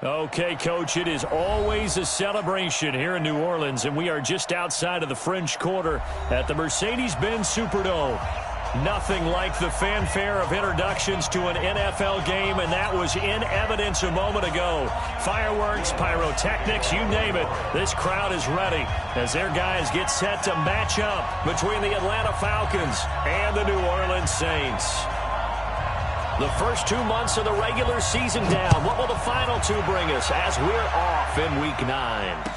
Okay, Coach, it is always a celebration here in New Orleans, and we are just outside of the French Quarter at the Mercedes-Benz Superdome. Nothing like the fanfare of introductions to an NFL game, and that was in evidence a moment ago. Fireworks, pyrotechnics, you name it. This crowd is ready as their guys get set to match up between the Atlanta Falcons and the New Orleans Saints. The first 2 months of the regular season down. What will the final two bring us as we're off in Week 9?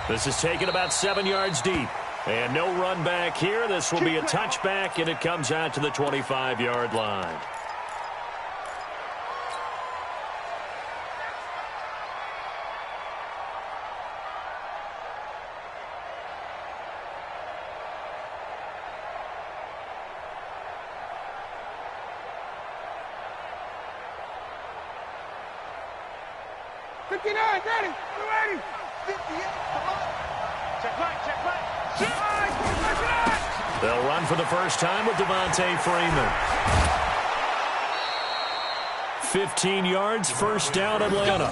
This is taken about 7 yards deep. And no run back here. This will be a touchback, and it comes out to the 25-yard line. They'll run for the first time with Devontae Freeman. 15 yards, first down, Atlanta.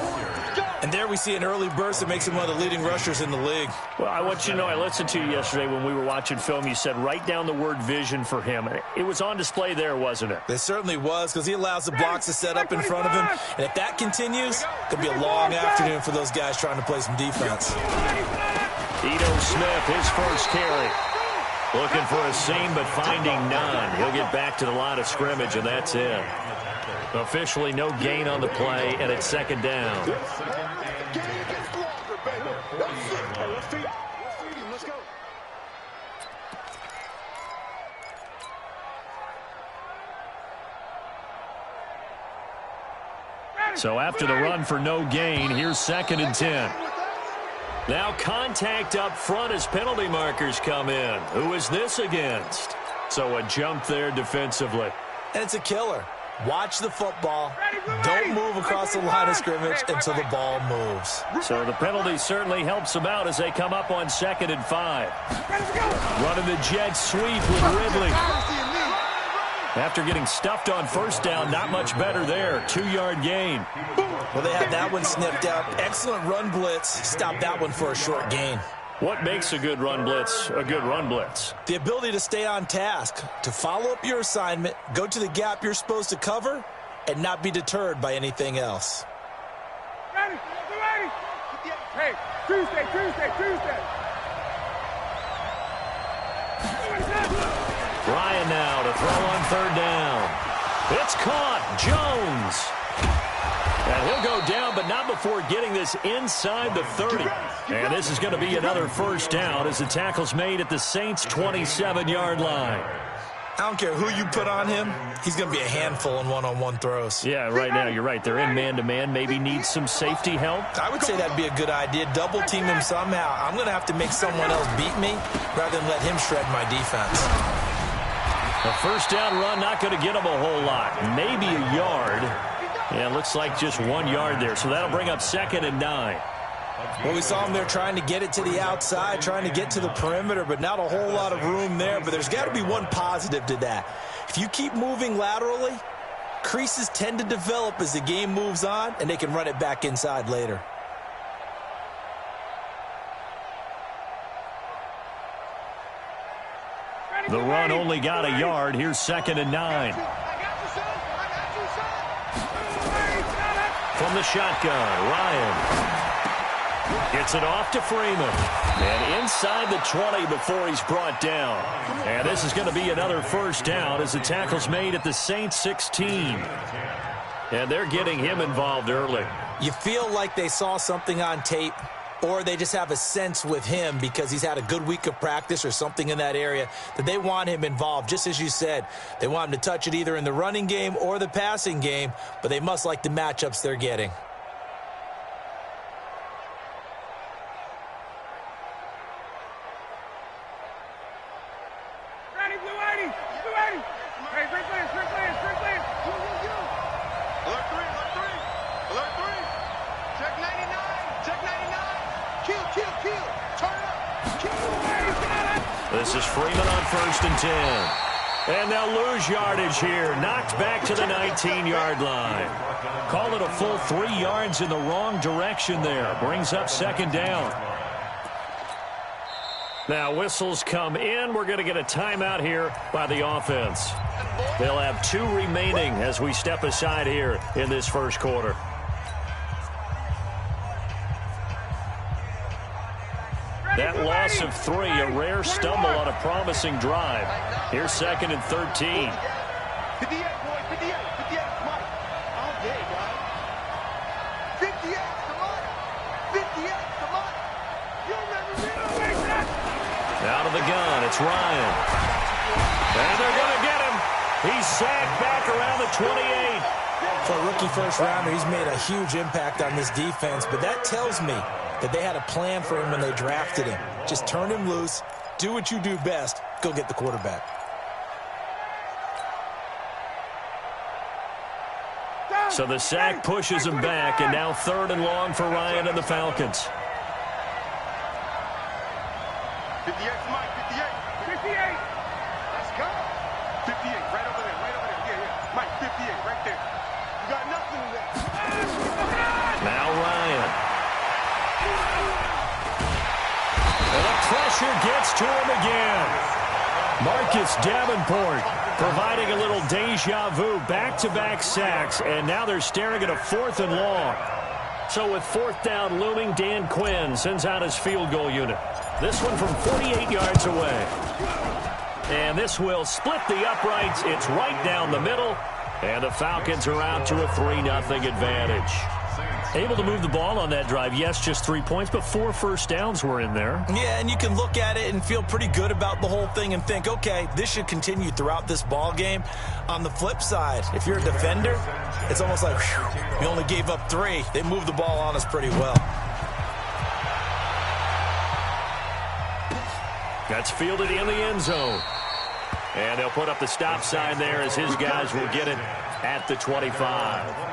And there we see an early burst that makes him one of the leading rushers in the league. Well, I want you to know, I listened to you yesterday when we were watching film. You said write down the word vision for him. It was on display there, wasn't it? It certainly was, because he allows the blocks to set up in front of him. And if that continues, it'll be a long afternoon for those guys trying to play some defense. Ito Smith, his first carry. Looking for a seam, but finding none. He'll get back to the line of scrimmage, and that's it. Officially no gain on the play, and it's second down. So after the run for no gain, here's 2nd and 10. Now contact up front as penalty markers come in. Who is this against? So a jump there defensively. And it's a killer. Watch the football. Don't move across the line of scrimmage until the ball moves. So the penalty certainly helps them out as they come up on 2nd and 5. Running the jet sweep with Ridley. After getting stuffed on first down, not much better there. 2-yard gain. Well, they had that one snipped out. Excellent run blitz. Stop that one for a short gain. What makes a good run blitz a good run blitz? The ability to stay on task, to follow up your assignment, go to the gap you're supposed to cover, and not be deterred by anything else. Ready. Hey, Tuesday. Ryan now to throw on 3rd down. It's caught. Jones. And he'll go down, but not before getting this inside the 30. And this is going to be another first down as the tackle's made at the Saints' 27-yard line. I don't care who you put on him. He's going to be a handful in one-on-one throws. Yeah, right now, you're right. They're in man-to-man. Maybe needs some safety help. I would say that'd be a good idea. Double-team him somehow. I'm going to have to make someone else beat me rather than let him shred my defense. A first down run, not going to get him a whole lot. Maybe a yard. Yeah, looks like just 1 yard there. So that'll bring up 2nd and 9. Well, we saw him there trying to get it to the outside, trying to get to the perimeter, but not a whole lot of room there. But there's got to be one positive to that. If you keep moving laterally, creases tend to develop as the game moves on, and they can run it back inside later. The run only got a yard. Here's 2nd and 9. From the shotgun, Ryan gets it off to Freeman. And inside the 20 before he's brought down. And this is going to be another first down as the tackle's made at the Saints' 16. And they're getting him involved early. You feel like they saw something on tape, or they just have a sense with him because he's had a good week of practice or something in that area that they want him involved. Just as you said, they want him to touch it either in the running game or the passing game, but they must like the matchups they're getting. This is Freeman on 1st and 10. And they'll lose yardage here. Knocked back to the 19-yard line. Call it a full 3 yards in the wrong direction there. Brings up second down. Now whistles come in. We're going to get a timeout here by the offense. They'll have 2 remaining as we step aside here in this first quarter. That loss of 3, a rare stumble on a promising drive. Here's second and 13. 58, boy, 58, 58, come on. All day, guys. 58, come on. 58, come on. You remember me? Out of the gun, it's Ryan. And they're going to get him. He's sacked back around the 28. For a rookie first-rounder, he's made a huge impact on this defense, but that tells me that they had a plan for him when they drafted him. Just turn him loose, do what you do best, go get the quarterback. So the sack pushes him back, and now 3rd and long for Ryan and the Falcons. 58, Mike, 58. 58. Let's go. 58, right over there, right over there. Yeah, yeah. Mike, 58, right there. You got nothing in there. Now Ryan. And the pressure gets to him again. Marcus Davenport providing a little deja vu, back-to-back sacks, and now they're staring at a 4th and long. So with 4th down looming, Dan Quinn sends out his field goal unit. This one from 48 yards away. And this will split the uprights. It's right down the middle, and the Falcons are out to a 3-0 advantage. Able to move the ball on that drive. Yes, just 3 points, but 4 first downs were in there. Yeah, and you can look at it and feel pretty good about the whole thing and think, okay, this should continue throughout this ball game. On the flip side, if you're a defender, it's almost like, whew, we only gave up 3. They moved the ball on us pretty well. That's fielded in the end zone. And they'll put up the stop sign there as his guys will get it at the 25.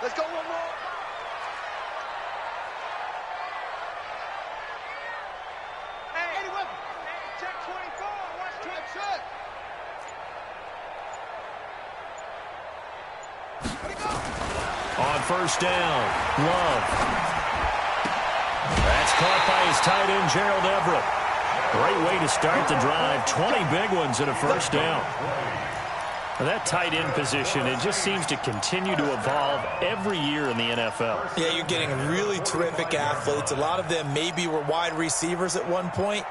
Let's go one more. Hey, Eddie, welcome. Check 24. Watch 26. Where'd he go? On first down, Love. That's caught by his tight end, Gerald Everett. Great way to start the drive. 20 big ones and a first down. That tight end position, it just seems to continue to evolve every year in the NFL. Yeah, you're getting really terrific athletes. A lot of them maybe were wide receivers at one point.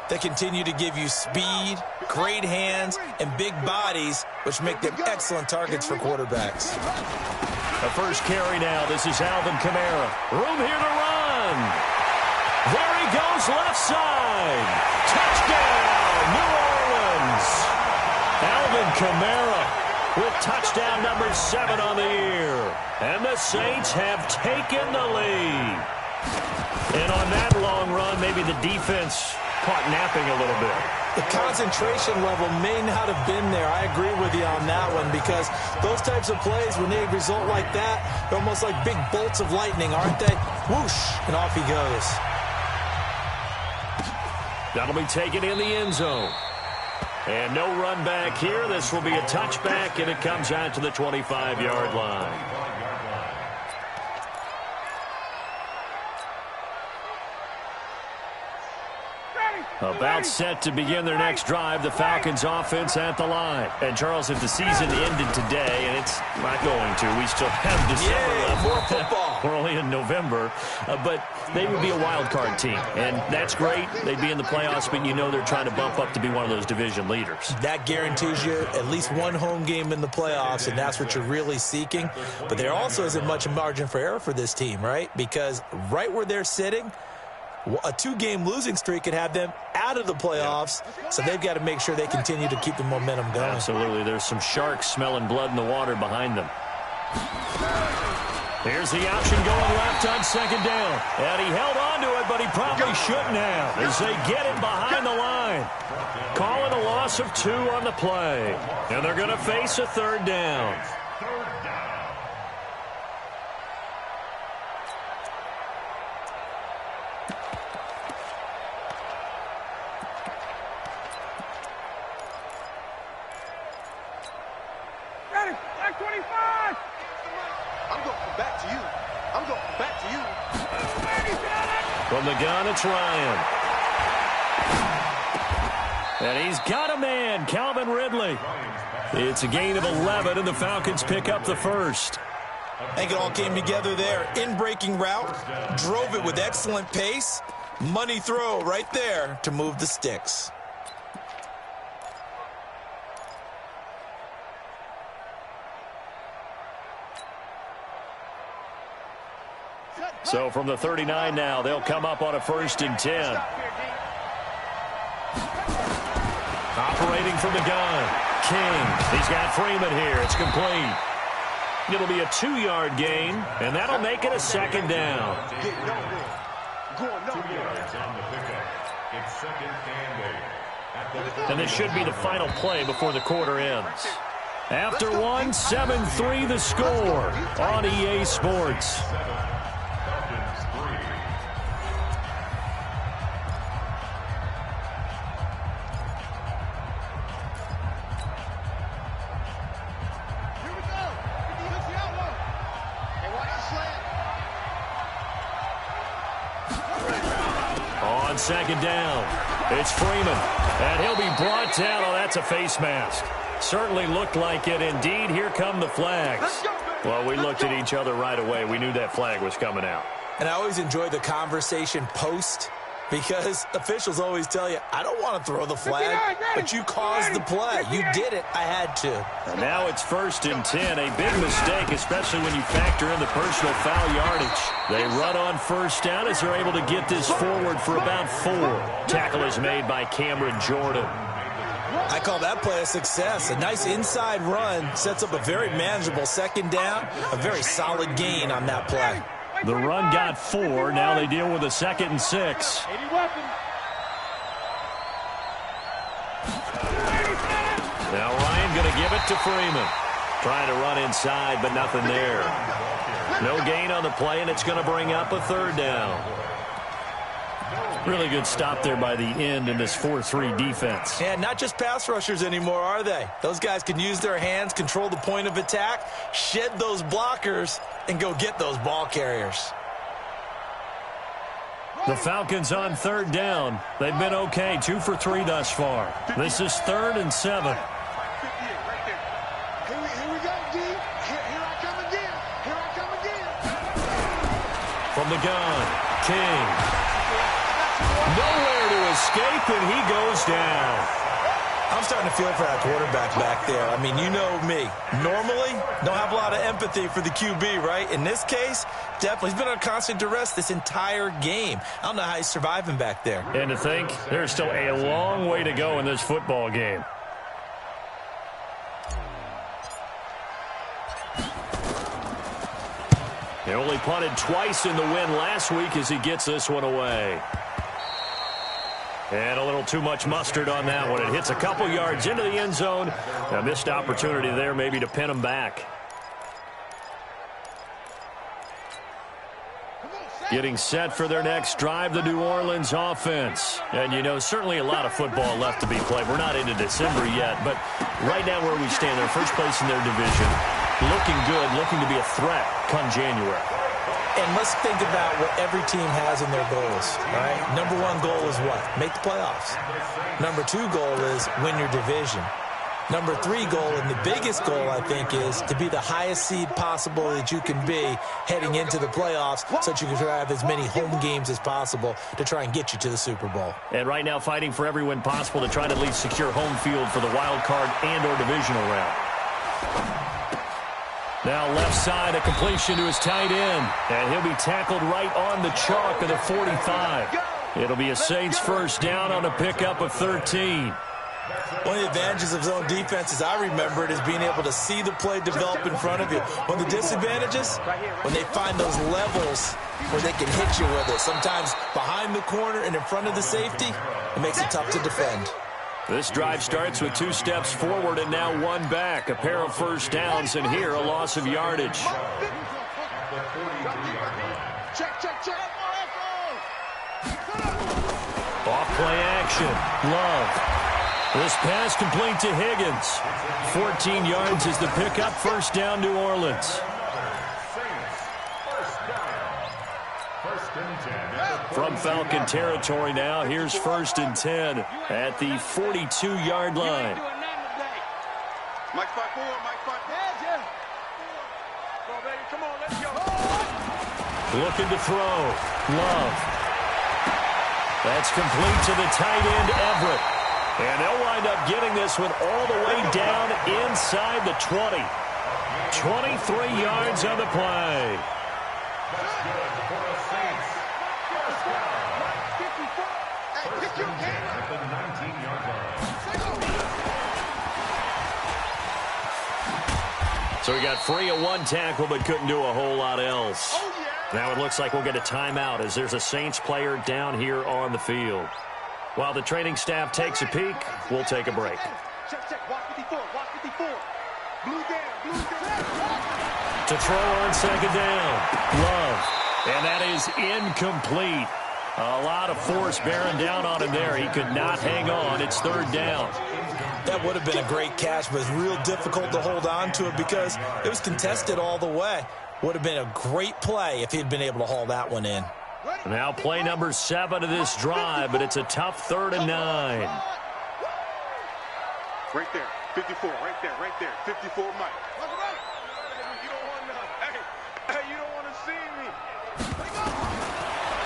They continue to give you speed, great hands, and big bodies, which make them excellent targets for quarterbacks. The first carry now. This is Alvin Kamara. Room here to run. There he goes, left side. Touchdown, New Orleans. Alvin Kamara with touchdown number 7 on the year. And the Saints have taken the lead. And on that long run, maybe the defense caught napping a little bit. The concentration level may not have been there. I agree with you on that one, because those types of plays, when they result like that, they're almost like big bolts of lightning, aren't they? Whoosh, and off he goes. That'll be taken in the end zone. And no run back here. This will be a touchback, and it comes out to the 25-yard line. About set to begin their next drive, the Falcons offense at the line. And Charles, if the season ended today, and it's not going to, we still have December left. More football. We're only in November, but they would be a wild card team, and that's great. They'd be in the playoffs, but you know they're trying to bump up to be one of those division leaders. That guarantees you at least one home game in the playoffs, and that's what you're really seeking. But there also isn't much margin for error for this team, right? Because right where they're sitting, a 2-game losing streak could have them out of the playoffs, so they've got to make sure they continue to keep the momentum going. Absolutely. There's some sharks smelling blood in the water behind them. Here's the option going left on second down. And he held on to it, but he probably shouldn't have as they get him behind the line. Calling a loss of 2 on the play. And they're going to face a third down. From the gun, it's Ryan. And he's got a man, Calvin Ridley. It's a gain of 11, and the Falcons pick up the first. I think it all came together there. In-breaking route, drove it with excellent pace. Money throw right there to move the sticks. So from the 39 now, they'll come up on a 1st and 10. Operating from the gun, King. He's got Freeman here. It's complete. It'll be a 2-yard gain, and that'll make it a 2nd down. And this should be the final play before the quarter ends. After one, 7-3 the score on EA Sports. On second down, it's Freeman, and he'll be brought down. Oh, that's a face mask. Certainly looked like it. Indeed, here come the flags. Well, we looked at each other right away. We knew that flag was coming out. And I always enjoy the conversation post because officials always tell you, I don't want to throw the flag, but you caused the play. You did it. I had to. And now it's 1st and 10. A big mistake, especially when you factor in the personal foul yardage. They run on 1st down as they're able to get this forward for about 4. Tackle is made by Cameron Jordan. I call that play a success. A nice inside run sets up a very manageable 2nd down. A very solid gain on that play. The run got 4. Now they deal with a 2nd and 6. Now Ryan going to give it to Freeman. Trying to run inside, but nothing there. No gain on the play, and it's going to bring up a 3rd down. Really good stop there by the end in this 4-3 defense. And not just pass rushers anymore, are they? Those guys can use their hands, control the point of attack, shed those blockers, and go get those ball carriers. The Falcons on 3rd down. They've been okay, 2 for 3 thus far. This is 3rd and 7. Here we go, D. Here I come again. Here I come again. From the gun, King. Nowhere to escape, and he goes down. I'm starting to feel for that quarterback back there. I mean, you know me. Normally, don't have a lot of empathy for the QB, right? In this case, definitely. He's been on constant duress this entire game. I don't know how he's surviving back there. And to think, there's still a long way to go in this football game. He only punted twice in the win last week as he gets this one away. And a little too much mustard on that one. It hits a couple yards into the end zone. A missed opportunity there maybe to pin him back. Getting set for their next drive, the New Orleans offense. And, you know, certainly a lot of football left to be played. We're not into December yet, but right now where we stand, they're first place in their division. Looking good, looking to be a threat come January. And let's think about what every team has in their goals, all right? Number 1 goal is what? Make the playoffs. Number 2 goal is win your division. Number 3 goal, and the biggest goal, I think, is to be the highest seed possible that you can be heading into the playoffs so that you can have as many home games as possible to try and get you to the Super Bowl. And right now fighting for every win possible to try to at least secure home field for the wild card and or divisional round. Now left side, a completion to his tight end. And he'll be tackled right on the chalk of the 45. It'll be a Saints 1st down on a pickup of 13. One of the advantages of zone defense, as I remember it, is being able to see the play develop in front of you. One of the disadvantages, when they find those levels where they can hit you with it. Sometimes behind the corner and in front of the safety, it makes it tough to defend. This drive starts with 2 steps forward and now 1 back. A pair of first downs, and here a loss of yardage. Off play action. Love. This pass complete to Higgins. 14 yards is the pickup. First down, New Orleans. From Falcon territory now, here's 1st and 10 at the 42-yard line. Mike 5-4, Mike 5-4. Come on, let's go. Looking to throw. Love. That's complete to the tight end, Everett. And they'll wind up getting this one all the way down inside the 20. 23 yards on the play. So we got free of 1 tackle, but couldn't do a whole lot else. Now it looks like we'll get a timeout as there's a Saints player down here on the field. While the training staff takes a peek, we'll take a break. To throw on 2nd down. Love. And that is incomplete. A lot of force bearing down on him there. He could not hang on. It's 3rd down. That would have been a great catch, but it's real difficult to hold on to it because it was contested all the way. Would have been a great play if he'd been able to haul that one in. Now play number 7 of this drive, but it's a tough 3rd and 9. Right there, 54, right there, 54, Mike. Hey, you don't want to see me.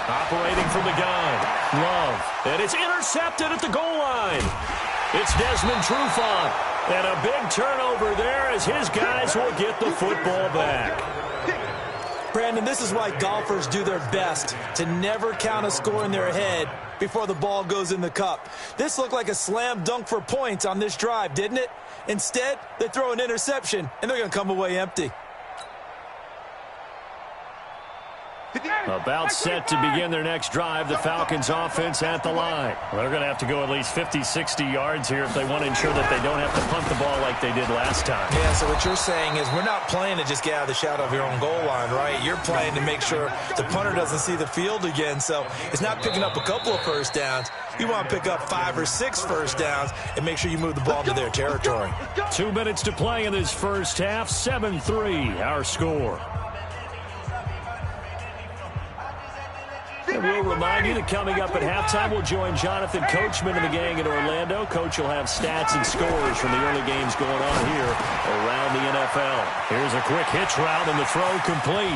Operating from the gun. Love. And it's intercepted at the goal line. It's Desmond Trufant. And a big turnover there as his guys will get the football back. Brandon, this is why golfers do their best to never count a score in their head before the ball goes in the cup. This looked like a slam dunk for points on this drive, didn't it? Instead, they throw an interception, and they're going to come away empty. About set to begin their next drive, the Falcons offense at the line. Well, they're going to have to go at least 50, 60 yards here if they want to ensure that they don't have to punt the ball like they did last time. Yeah, so what you're saying is we're not playing to just get out of the shadow of your own goal line, right? You're playing to make sure the punter doesn't see the field again. So it's not picking up a couple of first downs. You want to pick up 5 or 6 first downs and make sure you move the ball to their territory. 2 minutes to play in this first half. 7-3, our score. And we'll remind you that coming up at halftime, we'll join Jonathan Coachman and the gang in Orlando. Coach will have stats and scores from the early games going on here around the NFL. Here's a quick hitch route and the throw complete.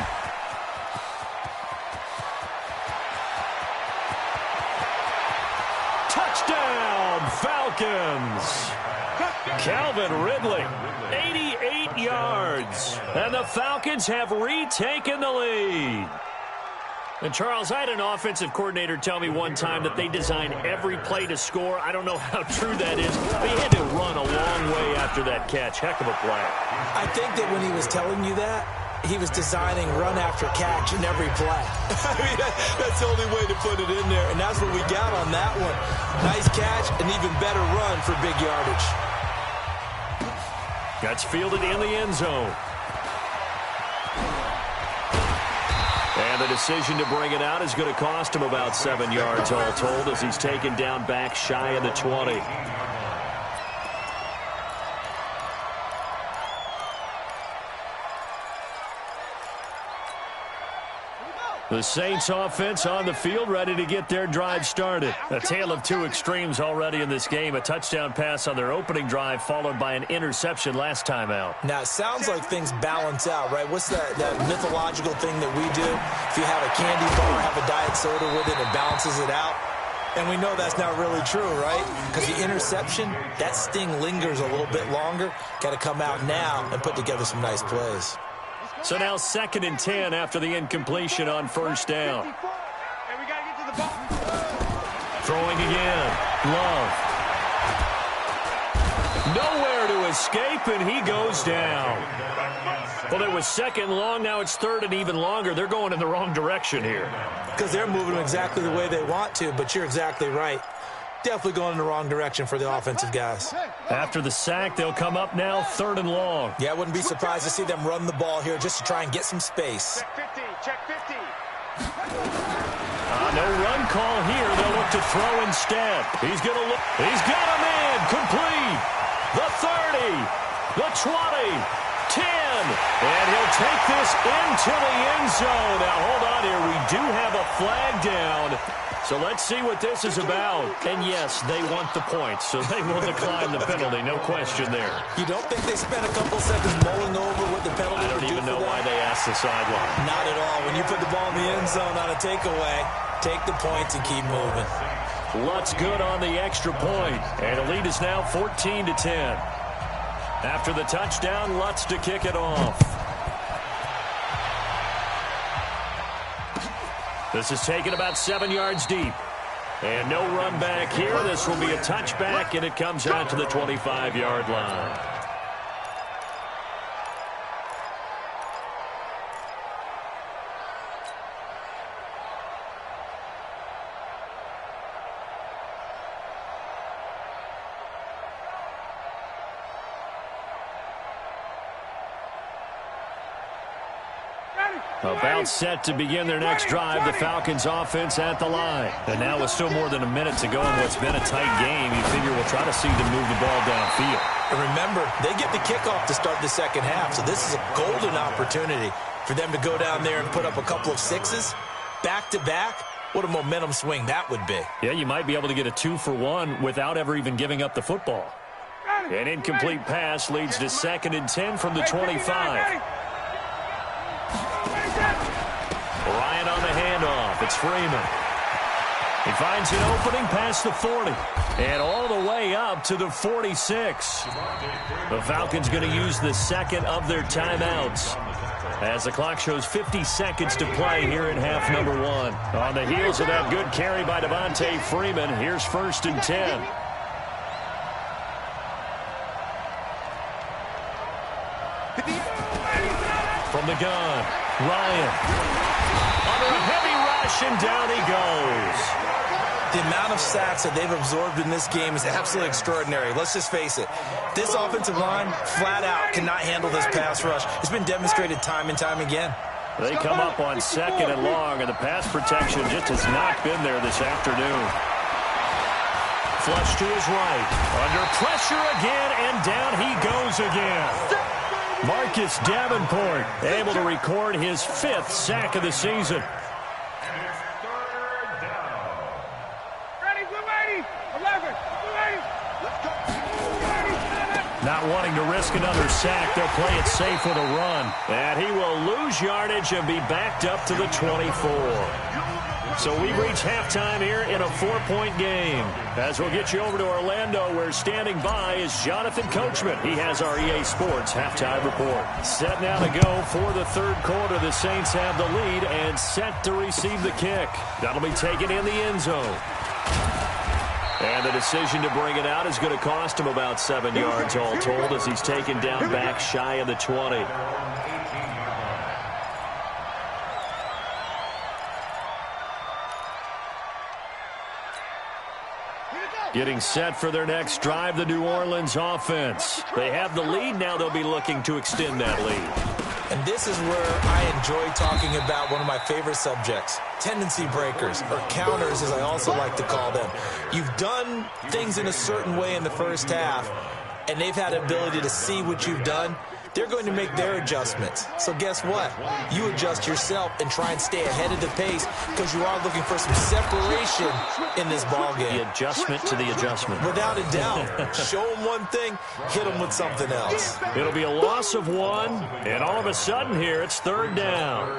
Touchdown, Falcons. Calvin Ridley, 88 yards. And the Falcons have retaken the lead. And, Charles, I had an offensive coordinator tell me one time that they design every play to score. I don't know how true that is, but he had to run a long way after that catch. Heck of a play. I think that when he was telling you that, he was designing run after catch in every play. I mean, that's the only way to put it in there, and that's what we got on that one. Nice catch, an even better run for big yardage. That's fielded in the end zone. And the decision to bring it out is going to cost him about 7 yards all told as he's taken down back shy of the 20. The Saints offense on the field ready to get their drive started. A tale of two extremes already in this game. A touchdown pass on their opening drive followed by an interception last time out. Now, it sounds like things balance out, right? What's that mythological thing that we do? If you have a candy bar, have a diet soda with it, it balances it out. And we know that's not really true, right? Because the interception, that sting lingers a little bit longer. Got to come out now and put together some nice plays. So now 2nd and 10 after the incompletion on first down. And we got to get to the ball. Throwing again. Love. escape, and he goes down. Well, it was second long. Now it's third and even longer. They're going in the wrong direction here. Because they're moving exactly the way they want to, but you're exactly right. Definitely going in the wrong direction for the offensive guys. After the sack, they'll come up now third and long. Yeah, I wouldn't be surprised to see them run the ball here just to try and get some space. Check 50. No run call here. They'll look to throw instead. He's going to look. He's got a man. Complete. The 30. The 20. 10. And he'll take this into the end zone. Now, hold on here. We do have a flag down. So let's see what this is about. And yes, they want the points, so they will decline the penalty. No question there. You don't think they spent a couple seconds mulling over what the penalty would do? I don't even know why they asked the sideline. Not at all. When you put the ball in the end zone on a takeaway, take the points and keep moving. Lutz good on the extra point. And the lead is now 14-10. After the touchdown, Lutz to kick it off. This is taken about 7 yards deep. And no run back here. This will be a touchback, and it comes out to the 25-yard line. About set to begin their next drive, the Falcons offense at the line. And now with still more than a minute to go in what's been a tight game, you figure we'll try to see them move the ball downfield. And remember, they get the kickoff to start the second half, so this is a golden opportunity for them to go down there and put up a couple of sixes back-to-back. What a momentum swing that would be. Yeah, you might be able to get a 2-for-1 without ever even giving up the football. An incomplete pass leads to 2nd and 10 from the 25. Ryan on the handoff. It's Freeman. He finds an opening past the 40. And all the way up to the 46. The Falcons going to use the second of their timeouts as the clock shows 50 seconds to play here in half number 1. On the heels of that good carry by Devontae Freeman, here's 1st and 10. From the gun, Ryan. Under a heavy rush, and down he goes. The amount of sacks that they've absorbed in this game is absolutely extraordinary. Let's just face it. This offensive line, flat out, cannot handle this pass rush. It's been demonstrated time and time again. They come up on 2nd and long, and the pass protection just has not been there this afternoon. Flush to his right. Under pressure again, and down he goes again. Marcus Davenport able to record his 5th sack of the season. Not wanting to risk another sack, they'll play it safe with a run. And he will lose yardage and be backed up to the 24. So we reach halftime here in a 4-point game. As we'll get you over to Orlando, where standing by is Jonathan Coachman. He has our EA Sports halftime report. Set now to go for the 3rd quarter. The Saints have the lead and set to receive the kick. That'll be taken in the end zone. And the decision to bring it out is going to cost him about 7 yards all told, as he's taken down back shy of the 20. Getting set for their next drive, the New Orleans offense. They have the lead. Now they'll be looking to extend that lead. And this is where I enjoy talking about one of my favorite subjects, tendency breakers, or counters as I also like to call them. You've done things in a certain way in the first half, and they've had the ability to see what you've done. They're going to make their adjustments. So guess what? You adjust yourself and try and stay ahead of the pace, because you are looking for some separation in this ballgame. The adjustment to the adjustment. Without a doubt. Show them one thing, hit them with something else. It'll be a loss of 1, and all of a sudden here it's 3rd down.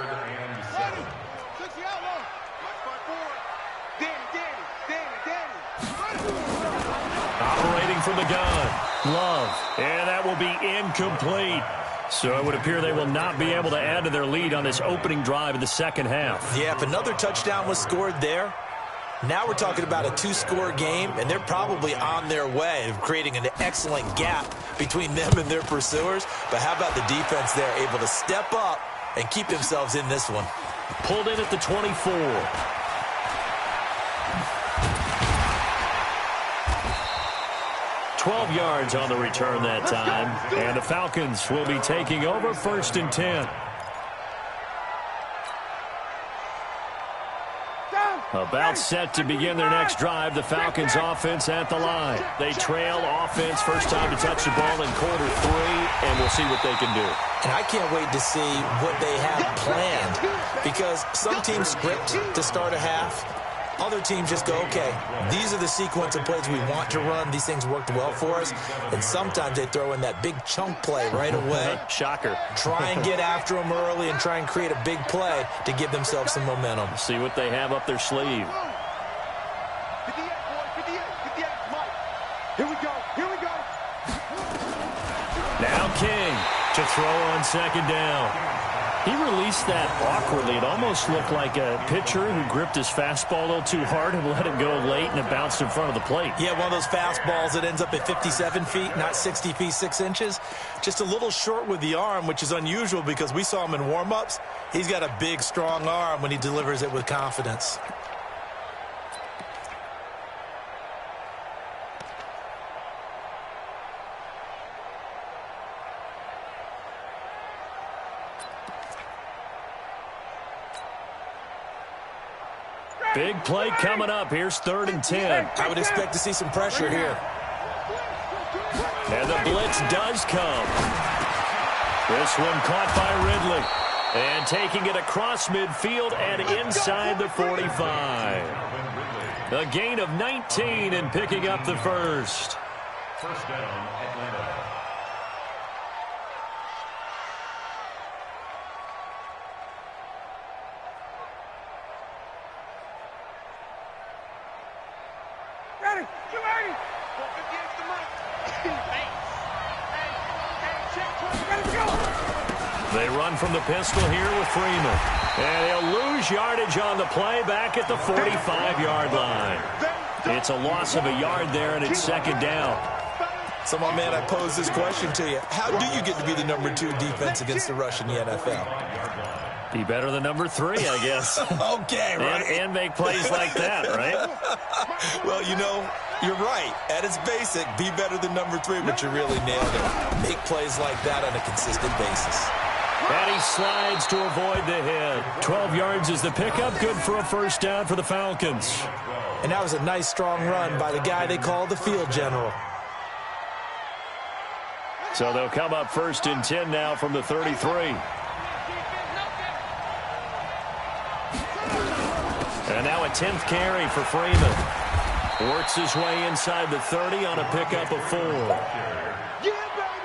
Operating from the gun. Love. And that will be incomplete. So it would appear they will not be able to add to their lead on this opening drive in the second half. Yeah, if another touchdown was scored there, now we're talking about a 2-score game, and they're probably on their way of creating an excellent gap between them and their pursuers. But how about the defense there, able to step up and keep themselves in this one? Pulled in at the 24. 12 yards on the return that time. And the Falcons will be taking over 1st and 10. About set to begin their next drive. The Falcons offense at the line. They trail offense, first time to touch the ball in quarter 3, and we'll see what they can do. And I can't wait to see what they have planned, because some teams script to start a half. Other teams just go, okay, these are the sequence of plays we want to run. These things worked well for us. And sometimes they throw in that big chunk play right away. Shocker. Try and get after them early and try and create a big play to give themselves some momentum. See what they have up their sleeve. 58, boy, 58, Mike. Here we go, here we go. Now King to throw on 2nd down. He released that awkwardly. It almost looked like a pitcher who gripped his fastball a little too hard and let it go late, and it bounced in front of the plate. Yeah, one of those fastballs that ends up at 57 feet, not 60 feet, 6 inches. Just a little short with the arm, which is unusual because we saw him in warm-ups. He's got a big, strong arm when he delivers it with confidence. Big play coming up. Here's 3rd and 10. I would expect to see some pressure here. And the blitz does come. This one caught by Ridley. And taking it across midfield and inside the 45. A gain of 19 and picking up the first. First down, Atlanta. They run from the pistol here with Freeman. And he'll lose yardage on the play back at the 45-yard line. It's a loss of a yard there, and it's 2nd down. So, my man, I pose this question to you. How do you get to be the number 2 defense against the rush in the NFL? Be better than number 3, I guess. Okay, right. And make plays like that, right? Well, you know, you're right. At its basic, be better than number 3, but you really nailed it. Make plays like that on a consistent basis. And he slides to avoid the hit. 12 yards is the pickup. Good for a first down for the Falcons. And that was a nice, strong run by the guy they call the field general. So they'll come up 1st and 10 now from the 33. And now a 10th carry for Freeman. Works his way inside the 30 on a pickup of 4.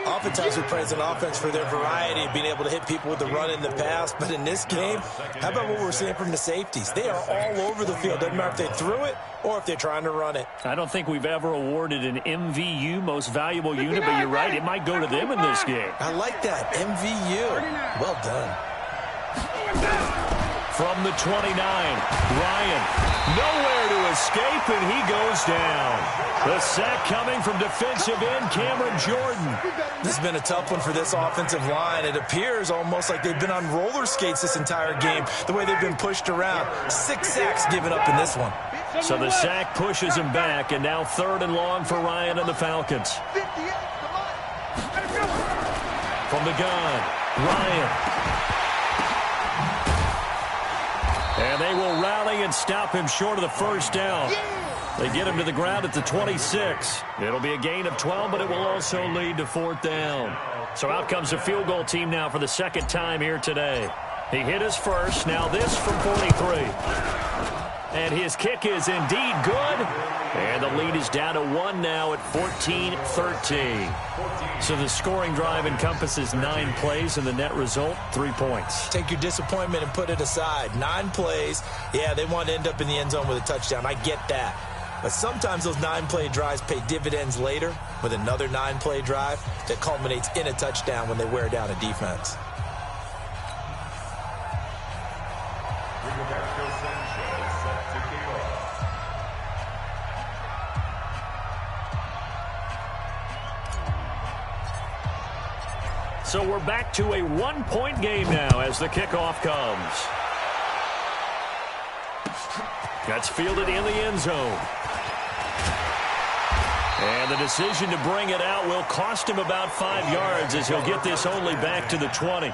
Oftentimes we praise an offense for their variety of being able to hit people with the run in the pass. But in this game, how about what we're seeing from the safeties? They are all over the field. Doesn't matter if they threw it or if they're trying to run it. I don't think we've ever awarded an MVU, most valuable unit, but you're right. It might go to them in this game. I like that. MVU. Well done. From the 29, Ryan nowhere to escape, and he goes down. The sack coming from defensive end Cameron Jordan. This has been a tough one for this offensive line. It appears almost like they've been on roller skates this entire game, the way they've been pushed around. 6 sacks given up in this one. So the sack pushes him back, and now 3rd and long for Ryan and the Falcons. From the gun, Ryan. And they will rally and stop him short of the first down. They get him to the ground at the 26. It'll be a gain of 12, but it will also lead to 4th down. So out comes the field goal team now for the 2nd time here today. He hit his first. Now this from 43. And his kick is indeed good. And the lead is down to 1 now at 14-13. So the scoring drive encompasses 9 plays, and the net result, 3 points. Take your disappointment and put it aside. 9 plays. Yeah, they want to end up in the end zone with a touchdown. I get that. But sometimes those 9-play drives pay dividends later with another 9-play drive that culminates in a touchdown when they wear down a defense. So we're back to a one-point game now as the kickoff comes. That's fielded in the end zone. And the decision to bring it out will cost him about 5 yards as he'll get this only back to the 20.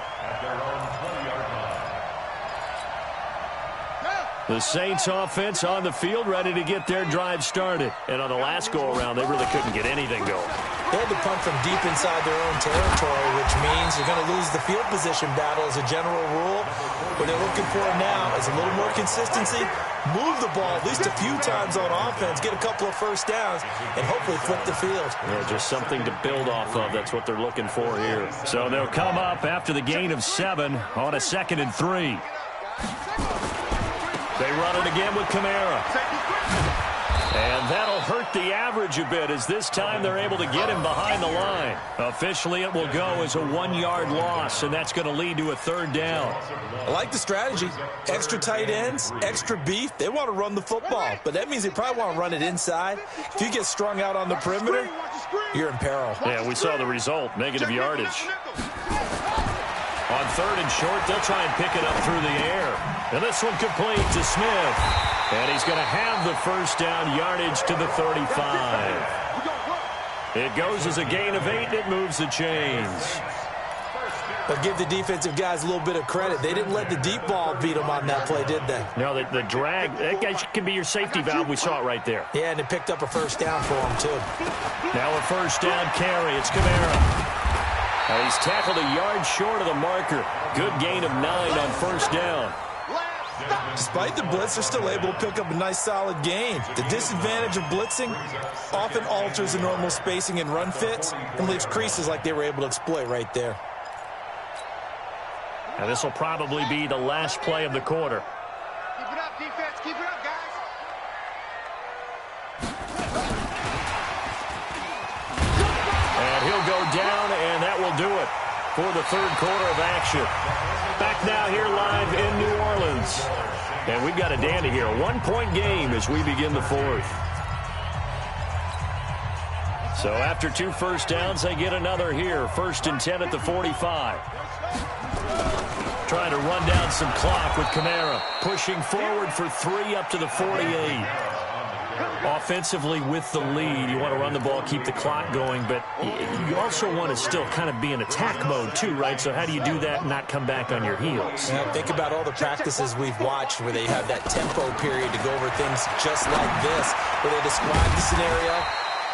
The Saints offense on the field ready to get their drive started. And on the last go-around, they really couldn't get anything going. They had to punt from deep inside their own territory, which means you're going to lose the field position battle as a general rule. What they're looking for now is a little more consistency, move the ball at least a few times on offense, get a couple of first downs, and hopefully flip the field. Yeah, just something to build off of. That's what they're looking for here. So they'll come up after the gain of 7 on a 2nd and 3. They run it again with Kamara. And that'll hurt the average a bit as this time they're able to get him behind the line. Officially, it will go as a 1-yard loss, and that's going to lead to a 3rd down. I like the strategy. Extra tight ends, extra beef. They want to run the football, but that means they probably want to run it inside. If you get strung out on the perimeter, you're in peril. Yeah, we saw the result, negative yardage. On 3rd and short, they'll try and pick it up through the air. And this one complete to Smith. And he's going to have the first down, yardage to the 35. It goes as a gain of 8, and it moves the chains. But give the defensive guys a little bit of credit. They didn't let the deep ball beat them on that play, did they? No, the drag, that can be your safety valve. We saw it right there. Yeah, and it picked up a first down for them, too. Now a first down carry. It's Kamara. Now he's tackled a yard short of the marker. Good gain of 9 on first down. Despite the blitz, they're still able to pick up a nice, solid gain. The disadvantage of blitzing often alters the normal spacing and run fits and leaves creases like they were able to exploit right there. Now this will probably be the last play of the quarter. Keep it up, defense. Keep it up, guys. And he'll go down, and that will do it for the 3rd quarter of action. Back now here live in New Orleans. And we've got a dandy here. A 1-point game as we begin the 4th. So after 2 first downs, they get another here. 1st and 10 at the 45. Trying to run down some clock with Kamara. Pushing forward for 3 up to the 48. Offensively with the lead, you want to run the ball, keep the clock going, but you also want to still kind of be in attack mode too, right? So how do you do that and not come back on your heels? Yeah, think about all the practices we've watched where they have that tempo period to go over things just like this, where they describe the scenario,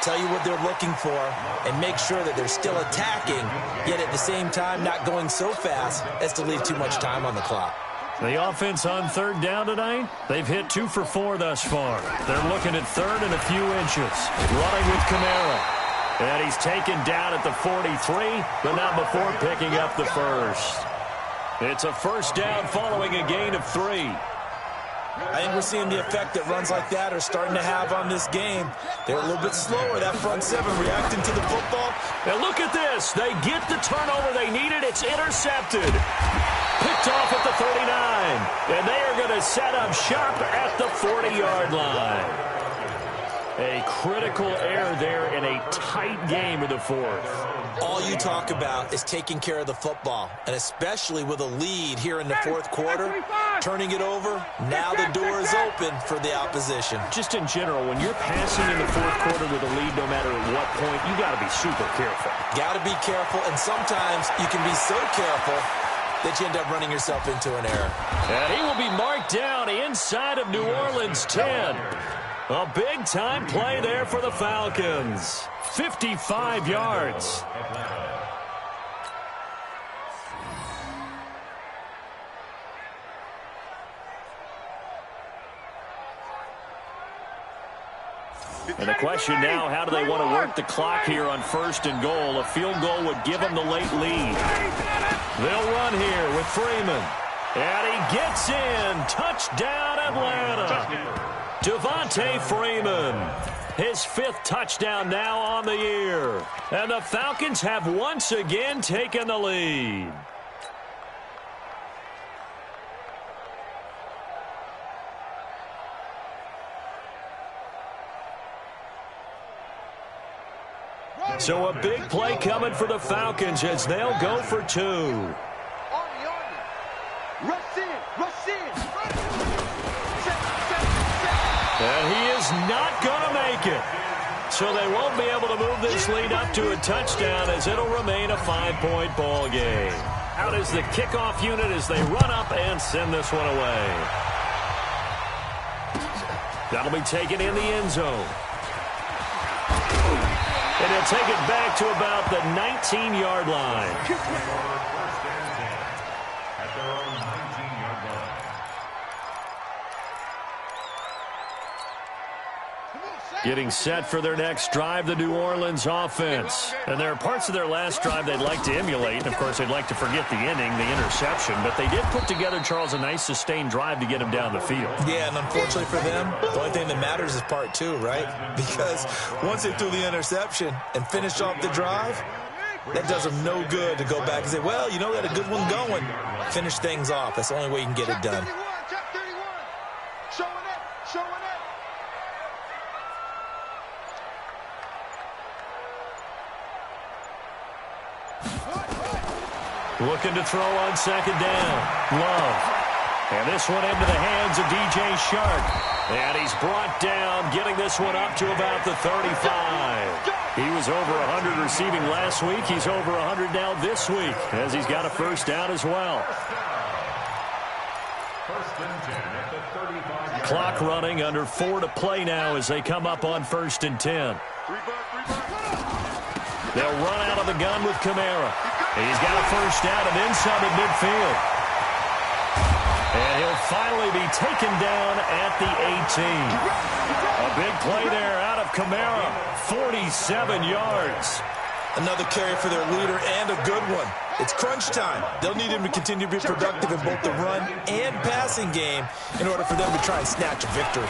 tell you what they're looking for, and make sure that they're still attacking, yet at the same time not going so fast as to leave too much time on the clock. The offense on 3rd down tonight, they've hit 2 for 4 thus far. They're looking at 3rd and a few inches. Running with Kamara. And he's taken down at the 43, but not before picking up the first. It's a first down following a gain of 3. I think we're seeing the effect that runs like that are starting to have on this game. They're a little bit slower, that front 7 reacting to the football. And look at this. They get the turnover they needed. It's intercepted. Picked off at the 39. And they are going to set up shop at the 40-yard line. A critical error there in a tight game of the 4th. All you talk about is taking care of the football, and especially with a lead here in the 4th quarter, turning it over, now the door is open for the opposition. Just in general, when you're passing in the 4th quarter with a lead, no matter at what point, you got to be super careful. Got to be careful, and sometimes you can be so careful that you end up running yourself into an error. And he will be marked down inside of New Orleans 10. A big-time play there for the Falcons. 55 yards. And the question now, how do they want to work the clock here on 1st and goal? A field goal would give them the late lead. They'll run here with Freeman. And he gets in. Touchdown, Atlanta. Devontae Freeman, his 5th touchdown now on the year. And the Falcons have once again taken the lead. So a big play coming for the Falcons as they'll go for 2. Army. Rush in. And he is not going to make it. So they won't be able to move this lead up to a touchdown as it'll remain a 5-point ball game. Out is the kickoff unit as they run up and send this one away. That'll be taken in the end zone. And he'll take it back to about the 19-yard line. Getting set for their next drive, the New Orleans offense. And there are parts of their last drive they'd like to emulate. And, of course, they'd like to forget the inning, the interception. But they did put together, Charles, a nice sustained drive to get him down the field. Yeah, and unfortunately for them, the only thing that matters is part 2, right? Because once they threw the interception and finished off the drive, that does them no good to go back and say, well, you know, we had a good one going. Finish things off. That's the only way you can get it done. Check 31. Showing up. Looking to throw on second down. Love. And this one into the hands of DJ Shark. And he's brought down, getting this one up to about the 35. He was over 100 receiving last week. He's over 100 now this week as he's got a first down as well. First and 10 at the 35. Clock running, under 4 to play now as they come up on 1st and 10. They'll run out of the gun with Kamara. He's got a first down and then some at midfield. And he'll finally be taken down at the 18. A big play there out of Kamara. 47 yards. Another carry for their leader and a good one. It's crunch time. They'll need him to continue to be productive in both the run and passing game in order for them to try and snatch a victory.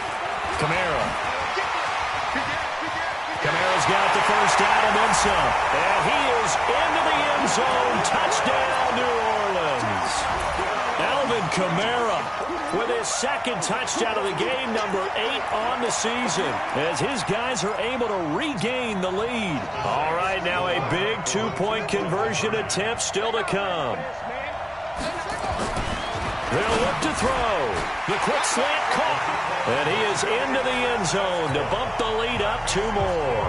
Kamara's got the first down and then some. And he is into the end zone. Touchdown, New Orleans. Alvin Kamara with his second touchdown of the game, number 8 on the season, as his guys are able to regain the lead. All right, now a big 2-point conversion attempt still to come. They'll look to throw. The quick slant caught. And he is into the end zone to bump the lead up 2 more.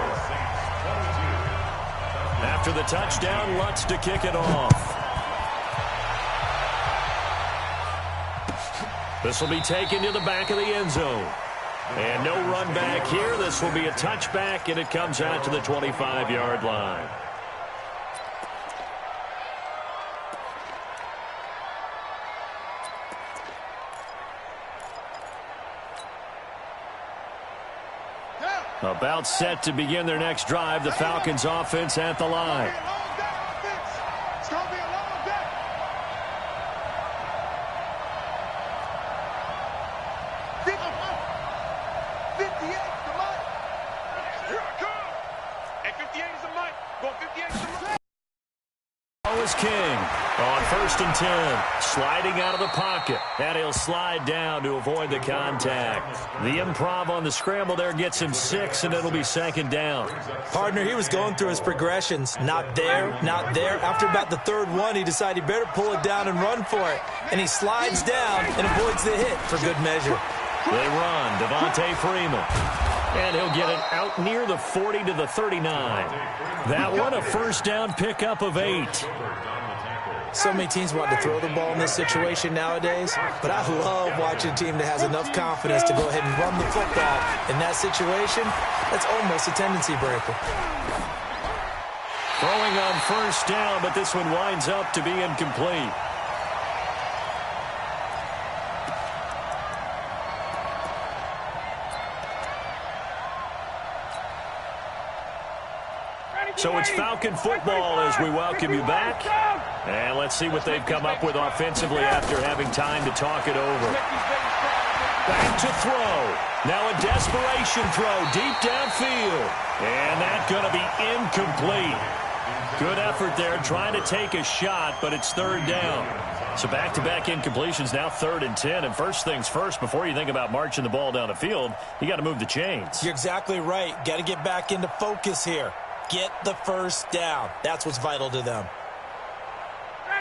After the touchdown, Lutz to kick it off. This will be taken to the back of the end zone. And no run back here. This will be a touchback, and it comes out to the 25-yard line. About set to begin their next drive, the Falcons offense at the line. It's going to be a long day. Is King on 1st and 10, sliding out of the pocket, and he'll slide down to avoid the contact. The improv on the scramble there gets him 6, and it'll be 2nd down. Partner, he was going through his progressions. Not there, not there. After about the 3rd one, he decided he better pull it down and run for it. And he slides down and avoids the hit for good measure. They run, Devontae Freeman. And he'll get it out near the 40 to the 39. That one a first down pickup of 8. So many teams want to throw the ball in this situation nowadays, but I love watching a team that has enough confidence to go ahead and run the football. In that situation, that's almost a tendency breaker. Throwing on first down, but this one winds up to be incomplete. So it's Falcon football as we welcome you back. And let's see what they've come up with offensively after having time to talk it over. Back to throw. Now a desperation throw deep downfield. And that's going to be incomplete. Good effort there trying to take a shot, but it's 3rd down. So back-to-back incompletions, now 3rd and 10. And first things first, before you think about marching the ball down the field, you got to move the chains. You're exactly right. Got to get back into focus here. Get the first down. That's what's vital to them.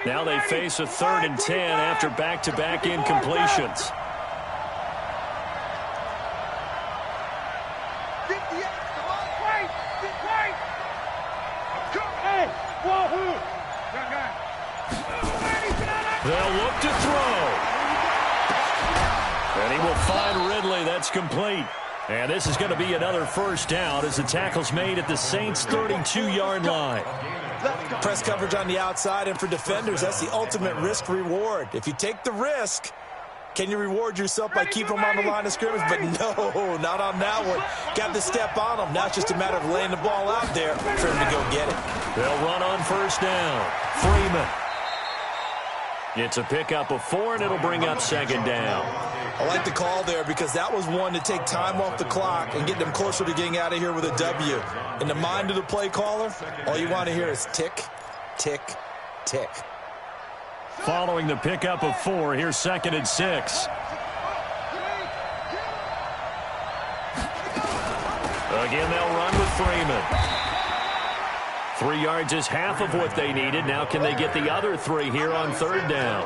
Now they face a 3rd and 10 after back-to-back incompletions. 58, come on, wait. Hey, wahoo. They'll look to throw. And he will find Ridley. That's complete. And this is going to be another first down as the tackle's made at the Saints' 32-yard line. Press coverage on the outside, and for defenders, that's the ultimate risk-reward. If you take the risk, can you reward yourself by keeping them on the line of scrimmage? But no, not on that one. Got to step on them. Now it's just a matter of laying the ball out there for him to go get it. They'll run on first down. Freeman. It's a pickup of 4, and it'll bring up 2nd down. I like the call there because that was one to take time off the clock and get them closer to getting out of here with a W. In the mind of the play caller, all you want to hear is tick, tick, tick. Following the pickup of 4, here's 2nd and 6. Again, they'll run with Freeman. 3 yards is half of what they needed. Now can they get the other 3 here on 3rd down?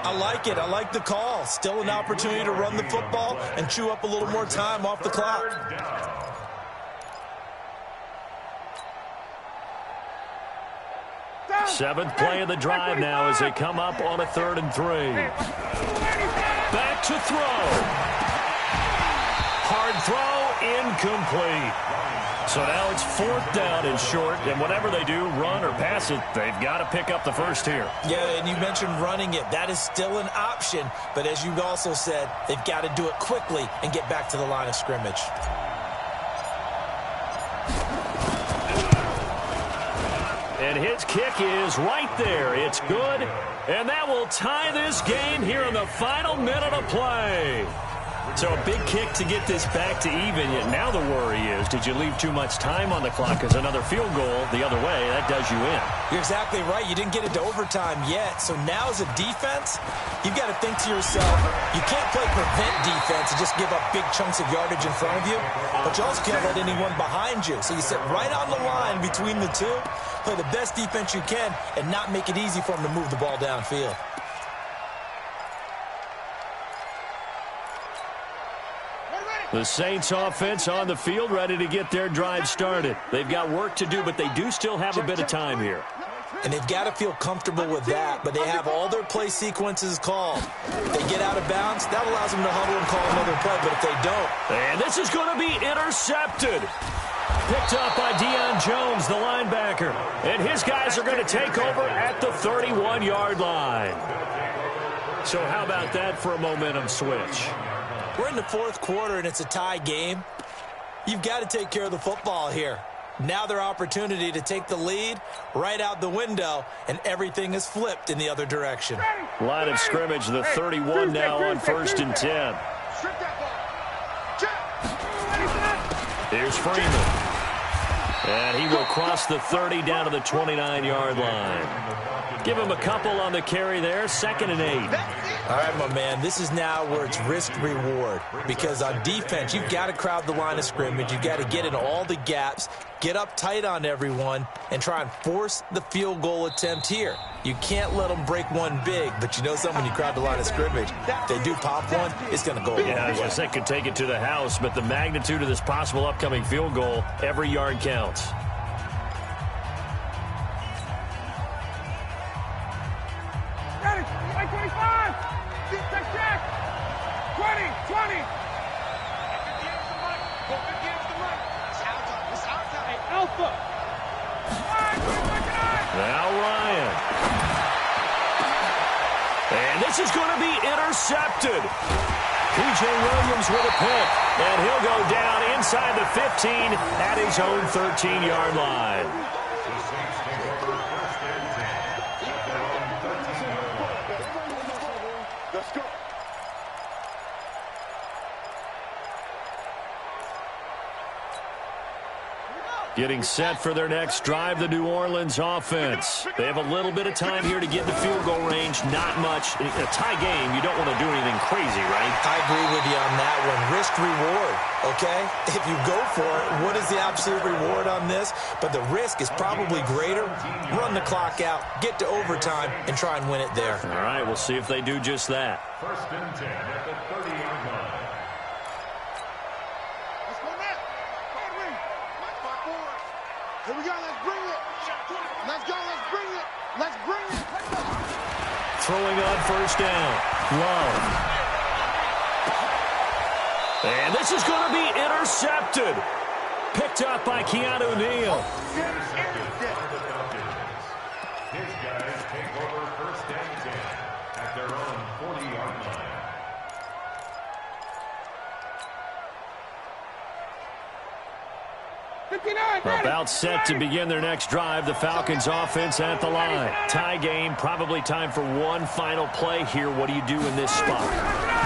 I like it. I like the call. Still an opportunity to run the football and chew up a little more time off the clock. 7th play of the drive now as they come up on a 3rd and 3. Back to throw. Hard throw, incomplete. So now it's 4th down and short, and whatever they do, run or pass it, they've got to pick up the first here. Yeah, and you mentioned running it. That is still an option, but as you also said, they've got to do it quickly and get back to the line of scrimmage. And his kick is right there. It's good, and that will tie this game here in the final minute of play. So a big kick to get this back to even, yet now the worry is, did you leave too much time on the clock? Because another field goal the other way, that does you in. You're exactly right. You didn't get it to overtime yet. So now as a defense, you've got to think to yourself, you can't play prevent defense and just give up big chunks of yardage in front of you, but you also can't let anyone behind you. So you sit right on the line between the two, play the best defense you can, and not make it easy for them to move the ball downfield. The Saints offense on the field, ready to get their drive started. They've got work to do, but they do still have a bit of time here. And they've got to feel comfortable with that, but they have all their play sequences called. If they get out of bounds, that allows them to huddle and call another play, but if they don't. And this is going to be intercepted. Picked up by Deion Jones, the linebacker. And his guys are going to take over at the 31-yard line. So how about that for a momentum switch? We're in the 4th quarter, and it's a tie game. You've got to take care of the football here. Now their opportunity to take the lead right out the window, and everything is flipped in the other direction. Line of scrimmage, the 31 now on 1st and 10. Here's Freeman. And he will cross the 30 down to the 29-yard line. Give him a couple on the carry there, 2nd and 8. All right, my man, this is now where it's risk-reward. Because on defense, you've got to crowd the line of scrimmage. You've got to get in all the gaps, get up tight on everyone, and try and force the field goal attempt here. You can't let them break one big, but you know something, when you crowd the line of scrimmage, if they do pop one, it's going to go a long way. Yeah, I was going to say could take it to the house, but the magnitude of this possible upcoming field goal, every yard counts. Now Ryan. And this is going to be intercepted. P.J. Williams with a pick. And he'll go down inside the 15 at his own 13-yard line. Getting set for their next drive, the New Orleans offense. They have a little bit of time here to get in the field goal range. Not much. In a tie game, you don't want to do anything crazy, right? I agree with you on that one. Risk reward, okay? If you go for it, what is the absolute reward on this? But the risk is probably greater. Run the clock out, get to overtime, and try and win it there. All right, we'll see if they do just that. 1st and 10 at the 30-yard line. Let's go now. Here we go. Let's bring it. Let's go. Let's bring it. Let's bring it. Throwing on 1st down. Love. And this is going to be intercepted. Picked up by Keanu Neal. His guys take over 1st and 10 at their own 40-yard line. About set to begin their next drive, the Falcons offense at the line. Tie game, probably time for one final play here. What do you do in this spot?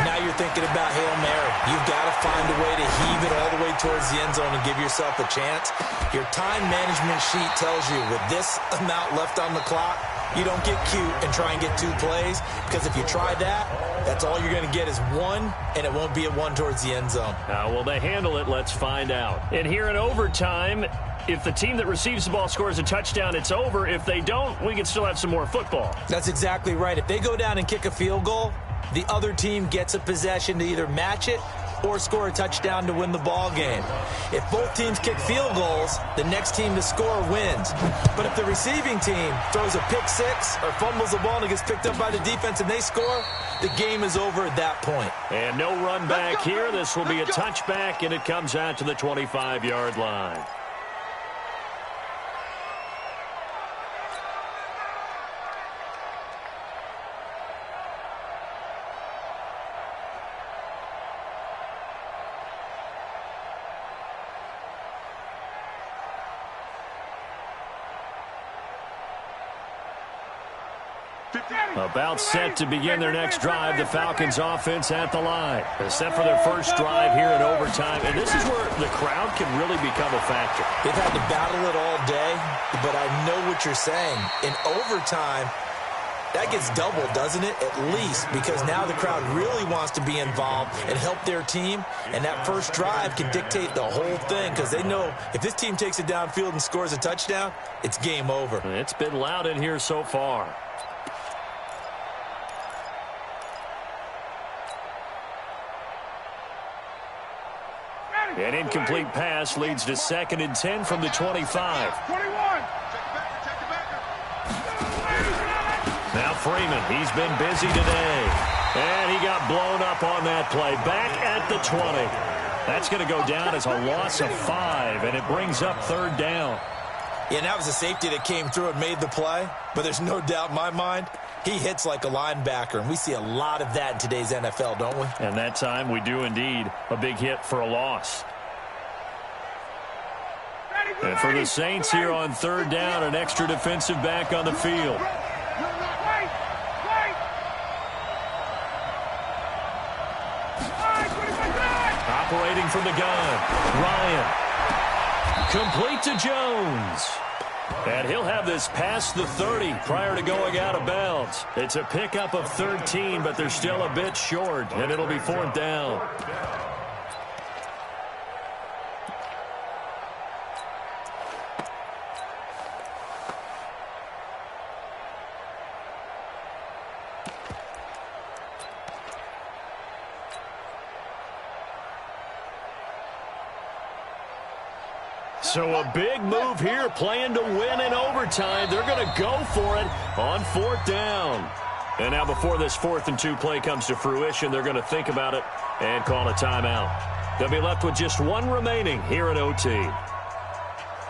Now you're thinking about Hail Mary. You've got to find a way to heave it all the way towards the end zone and give yourself a chance. Your time management sheet tells you with this amount left on the clock, you don't get cute and try and get 2 plays, because if you try that, that's all you're going to get is 1, and it won't be a 1 towards the end zone. How will they handle it? Let's find out. And here in overtime, if the team that receives the ball scores a touchdown, it's over. If they don't, we can still have some more football. That's exactly right. If they go down and kick a field goal, the other team gets a possession to either match it or score a touchdown to win the ball game. If both teams kick field goals, the next team to score wins. But if the receiving team throws a pick 6 or fumbles the ball and it gets picked up by the defense and they score, the game is over at that point. And no run back here. This will be a touchback, and it comes out to the 25-yard line. About set to begin their next drive, the Falcons offense at the line. They're set for their first drive here in overtime, and this is where the crowd can really become a factor. They've had to battle it all day, but I know what you're saying. In overtime, that gets doubled, doesn't it? At least, because now the crowd really wants to be involved and help their team, and that first drive can dictate the whole thing, because they know if this team takes it downfield and scores a touchdown, it's game over. It's been loud in here so far. An incomplete pass leads to 2nd and 10 from the 25. 21. Now Freeman, he's been busy today. And he got blown up on that play. Back at the 20. That's going to go down as a loss of 5, and it brings up 3rd down. Yeah, and that was a safety that came through and made the play, but there's no doubt in my mind, he hits like a linebacker, and we see a lot of that in today's NFL, don't we? And that time we do indeed. A big hit for a loss. And for the Saints here on 3rd down, an extra defensive back on the field. Operating from the gun, Ryan. Complete to Jones. And he'll have this past the 30 prior to going out of bounds. It's a pickup of 13, but they're still a bit short, and it'll be 4th down. So a big move here, playing to win in overtime. They're going to go for it on 4th down. And now before this 4th and 2 play comes to fruition, they're going to think about it and call a timeout. They'll be left with just 1 remaining here at OT.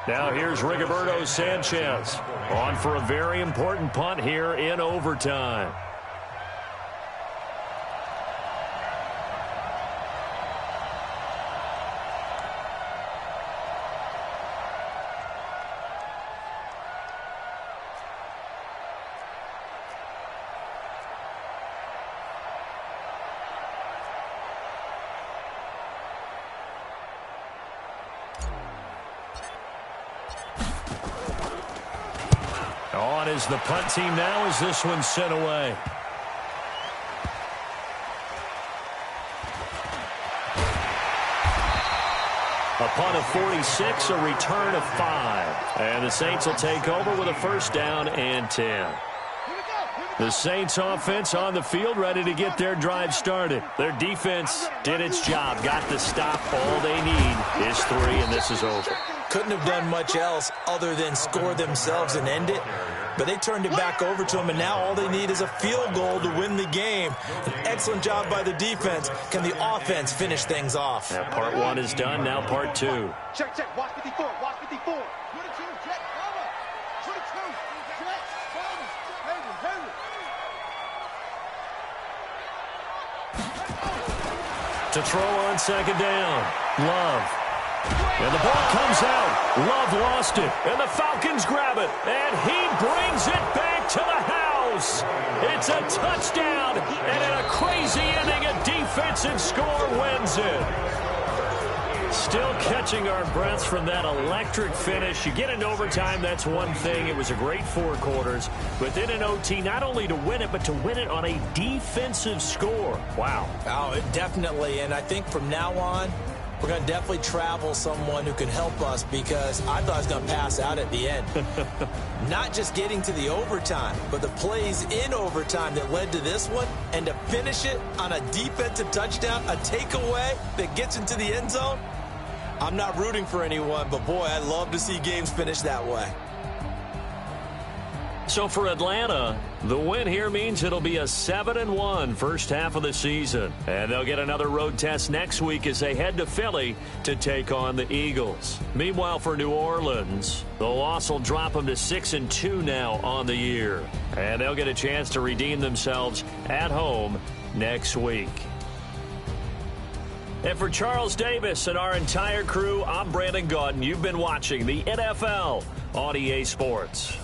Now here's Rigoberto Sanchez on for a very important punt here in overtime. On is the punt team now as this one's sent away. A punt of 46, a return of 5. And the Saints will take over with a first down and 10. The Saints offense on the field ready to get their drive started. Their defense did its job, got the stop. All they need is 3, and this is over. Couldn't have done much else other than score themselves and end it. But they turned it back over to them, and now all they need is a field goal to win the game. An excellent job by the defense. Can the offense finish things off? Now part 1 is done, now part 2. Check, check. Watch 54. Watch 54. 22, check. Cover. 22, check. Cover. Henry. To throw on second down. Love. And the ball comes out. Love lost it. And the Falcons grab it. And he brings it back to the house. It's a touchdown. And in a crazy inning, a defensive score wins it. Still catching our breaths from that electric finish. You get into overtime, that's one thing. It was a great 4 quarters. But then in OT, not only to win it, but to win it on a defensive score. Wow. Oh, definitely. And I think from now on, we're going to definitely travel someone who can help us, because I thought I was going to pass out at the end. Not just getting to the overtime, but the plays in overtime that led to this one, and to finish it on a defensive touchdown, a takeaway that gets into the end zone. I'm not rooting for anyone, but boy, I'd love to see games finish that way. So for Atlanta, the win here means it'll be a 7-1 first half of the season. And they'll get another road test next week as they head to Philly to take on the Eagles. Meanwhile, for New Orleans, the loss will drop them to 6-2 now on the year. And they'll get a chance to redeem themselves at home next week. And for Charles Davis and our entire crew, I'm Brandon Gaudin. You've been watching the NFL on EA Sports.